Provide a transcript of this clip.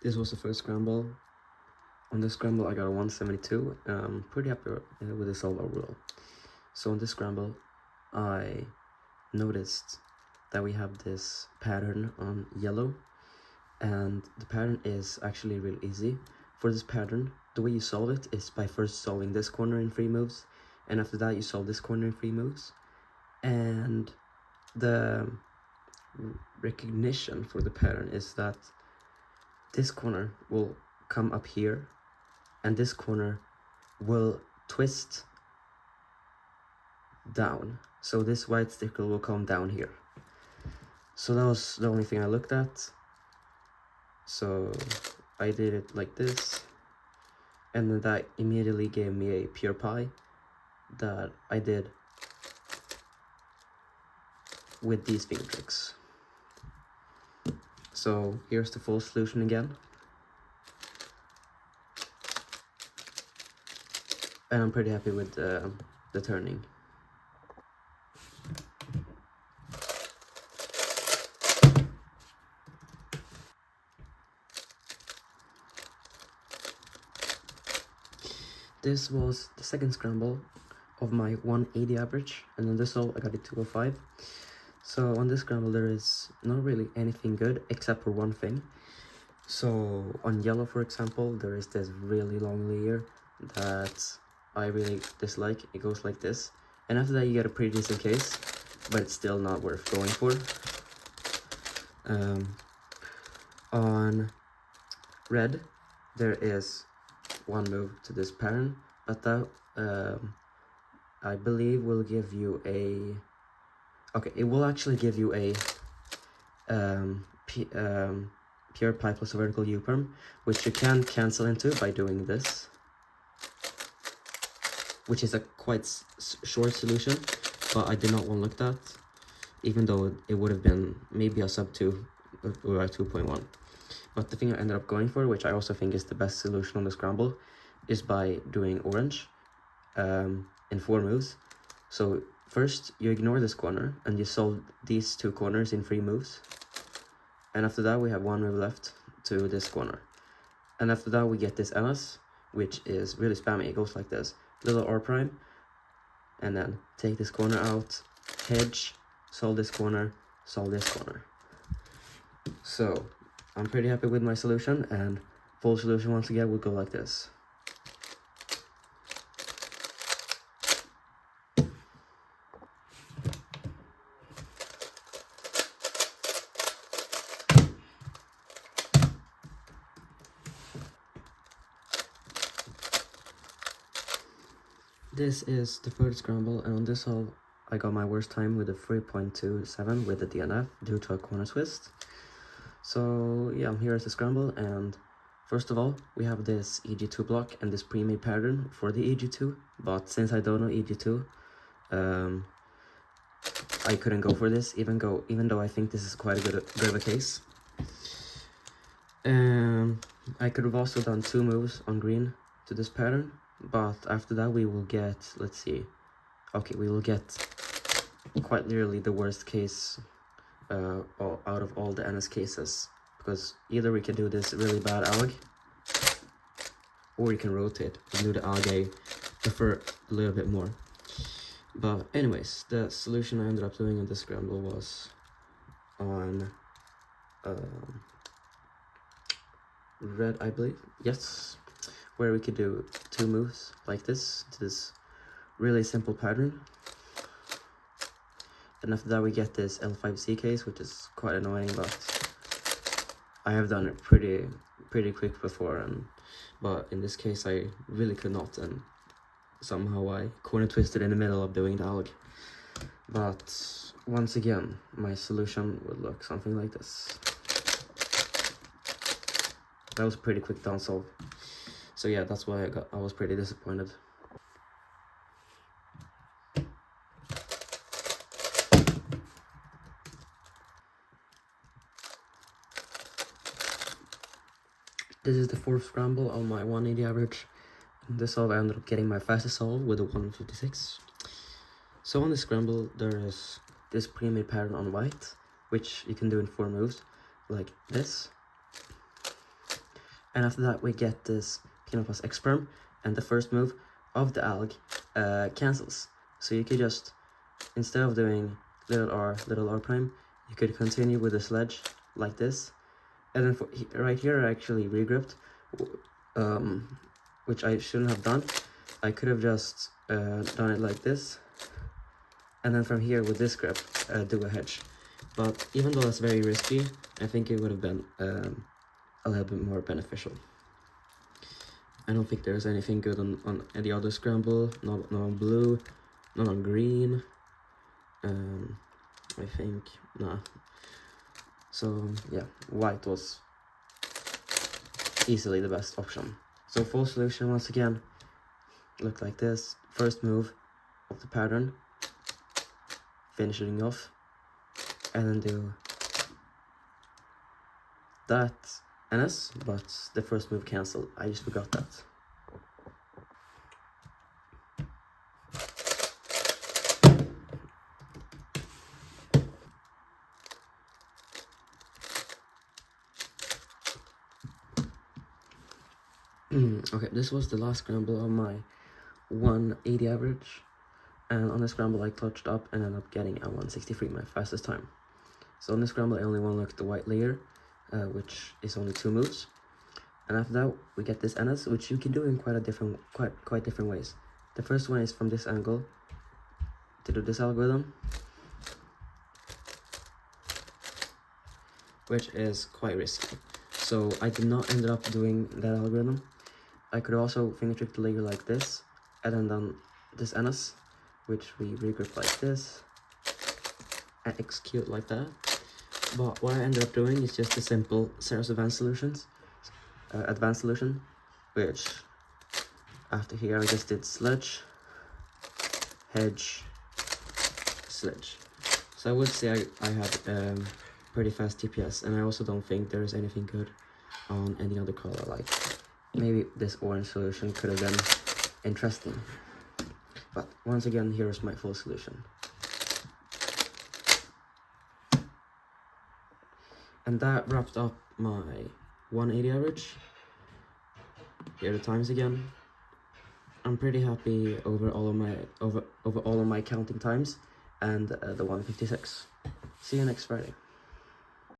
This was the first scramble. On this scramble I got a 172, and I'm pretty happy with the solve overall. So on this scramble I noticed that we have this pattern on yellow, and the pattern is actually real easy. For this pattern, the way you solve it is by first solving this corner in 3 moves, and after that you solve this corner in 3 moves. And the recognition for the pattern is that this corner will come up here, and this corner will twist down. So this white sticker will come down here. So that was the only thing I looked at. So I did it like this, and then that immediately gave me a pure pie that I did with these finger tricks. So here's the full solution again. And I'm pretty happy with the turning. This was the second scramble of my 180 average, and on this solve I got a 205. So on this scramble there is not really anything good except for one thing. So on yellow, for example, there is this really long layer that I really dislike. It goes like this, and after that you get a pretty decent case, but it's still not worth going for. On red there is one move to this pattern, but that I believe will give you a it will actually give you a pure pie plus a vertical U-perm, which you can cancel into by doing this, which is a quite short solution, but I did not want to look at, even though it would have been maybe a sub 2 or a 2.1. But the thing I ended up going for, which I also think is the best solution on the scramble, is by doing orange in 4 moves. So first you ignore this corner and you solve these 2 corners in 3 moves. And after that we have 1 move left to this corner. And after that we get this MS, which is really spammy. It goes like this: little R prime, and then take this corner out, hedge, solve this corner, solve this corner. So I'm pretty happy with my solution, and full solution once again would go like this. This is the third scramble, and on this solve I got my worst time with a 3.27 with the DNF due to a corner twist. So yeah, here is the scramble, and first of all we have this EG2 block and this pre-made pattern for the EG2, but since I don't know EG2, I couldn't go for this, even though I think this is quite a good of a case. I could have also done 2 moves on green to this pattern, but after that we will get, let's see, okay, we will get quite literally the worst case out of all the NS cases, because either we can do this really bad ALG, or we can rotate and do the ALG I prefer a little bit more. But anyways, the solution I ended up doing in this scramble was on red, I believe, yes, where we could do 2 moves like this to this really simple pattern. And after that we get this L5C case, which is quite annoying, but I have done it pretty quick before, but in this case I really could not, and somehow I corner twisted in the middle of doing the ALG. But once again, my solution would look something like this. That was a pretty quick down solve. So yeah, that's why I was pretty disappointed. This is the 4th scramble on my 180 average. In this solve I ended up getting my fastest solve with a 156. So on this scramble there is this pre-made pattern on white, which you can do in 4 moves, like this. And after that we get this P0 plus X perm, and the first move of the alg cancels. So you could just, instead of doing little r prime, you could continue with the sledge like this. And then right here I actually regrouped, which I shouldn't have done. I could have just done it like this, and then from here with this grip do a hedge. But even though that's very risky, I think it would have been a little bit more beneficial. I don't think there's anything good on any other scramble, not on blue, not on green. I think, nah. So yeah, white was easily the best option. So full solution once again, look like this. First move of the pattern, finishing off, and then do that NS, but the first move cancelled. I just forgot that. Okay, this was the last scramble of my 180 average, and on the scramble I clutched up and ended up getting a 163, my fastest time. So on the scramble I only want to look at the white layer, which is only 2 moves, and after that we get this NS, which you can do in quite different ways. The first one is from this angle to do this algorithm, which is quite risky. So I did not end up doing that algorithm. I could also finger trick the layer like this, and then done this NS, which we regroup like this, and execute like that. But what I ended up doing is just a simple Serra's advanced solution, which after here I just did sledge, hedge, sledge. So I would say I had pretty fast TPS, and I also don't think there is anything good on any other color. Like maybe this orange solution could have been interesting, but once again, here's my full solution. And that wrapped up my 180 average. Here are the times again. I'm pretty happy over all of my counting times, and the 156. See you next Friday.